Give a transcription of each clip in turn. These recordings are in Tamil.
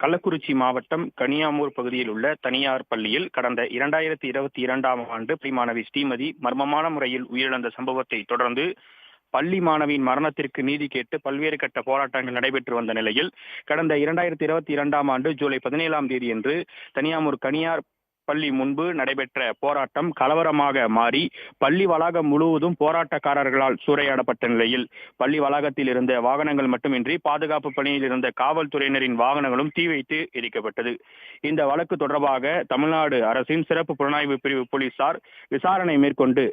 கள்ளக்குறிச்சி மாவட்டம் கனியாமூர் பகுதியில் உள்ள தனியார் பள்ளியில் கடந்த 2022ஆம் ஆண்டு மாணவி ஸ்ரீமதி மர்மமான முறையில் உயிரிழந்த சம்பவத்தை தொடர்ந்து பள்ளி மாணவியின் மரணத்திற்கு நீதி கேட்டு பல்வேறு கட்ட போராட்டங்கள் நடைபெற்று வந்த நிலையில் கடந்த 2022ஆம் ஆண்டு ஜூலை 17ஆம் தேதியன்று தனியாமூர் கனியார் பள்ளி முன்பு நடைபெற்ற போராட்டம் கலவரமாக மாறி பள்ளி வளாகம் முழுவதும் போராட்டக்காரர்களால் சூறையாடப்பட்ட நிலையில் பள்ளி வளாகத்தில் இருந்த வாகனங்கள் மட்டுமின்றி பாதுகாப்பு பணியில் இருந்த காவல்துறையினரின் வாகனங்களும் தீ வைத்து எரிக்கப்பட்டது. இந்த வழக்கு தொடர்பாக தமிழ்நாடு அரசின் சிறப்பு புலனாய்வு பிரிவு போலீசார் விசாரணை மேற்கொண்டு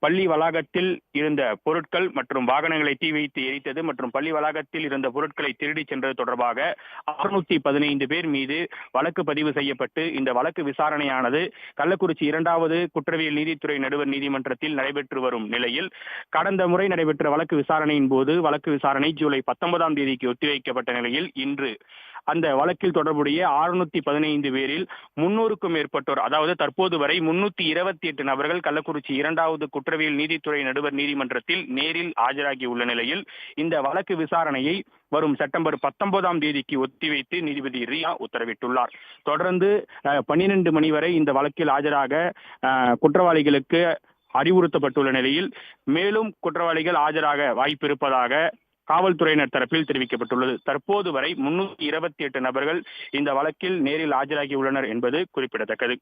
பள்ளி வளாகத்தில் இருந்த பொருட்கள் மற்றும் வாகனங்களை தீ வைத்து எரித்தது மற்றும் பள்ளி வளாகத்தில் இருந்த பொருட்களை திருடி சென்றது தொடர்பாக 615 பேர் மீது வழக்கு பதிவு செய்யப்பட்டு இந்த வழக்கு விசாரணையானது கள்ளக்குறிச்சி 2வது குற்றவியல் நீதித்துறை நடுவர் நீதிமன்றத்தில் நடைபெற்று வரும் நிலையில் கடந்த முறை நடைபெற்ற வழக்கு விசாரணையின் போது வழக்கு விசாரணை ஜூலை 19ஆம் தேதிக்கு ஒத்திவைக்கப்பட்ட நிலையில் இன்று அந்த வழக்கில் தொடர்புடைய 615 பேரில் 300க்கும் மேற்பட்டோர், அதாவது தற்போது வரை 328 நபர்கள் கள்ளக்குறிச்சி 2வது குற்றவியல் நீதித்துறை நடுவர் நீதிமன்றத்தில் நேரில் ஆஜராகி உள்ள நிலையில் இந்த வழக்கு விசாரணையை வரும் செப்டம்பர் 19ஆம் தேதிக்கு ஒத்திவைத்து நீதிபதி ரியா உத்தரவிட்டுள்ளார். தொடர்ந்து 12 மணி வரை இந்த வழக்கில் ஆஜராக குற்றவாளிகளுக்கு அறிவுறுத்தப்பட்டுள்ள நிலையில் மேலும் குற்றவாளிகள் ஆஜராக வாய்ப்பு இருப்பதாக காவல்துறையினர் தரப்பில் தெரிவிக்கப்பட்டுள்ளது. தற்போது வரை 328 நபர்கள் இந்த வழக்கில் நேரில் ஆஜராகி உள்ளனர் என்பது குறிப்பிடத்தக்கது.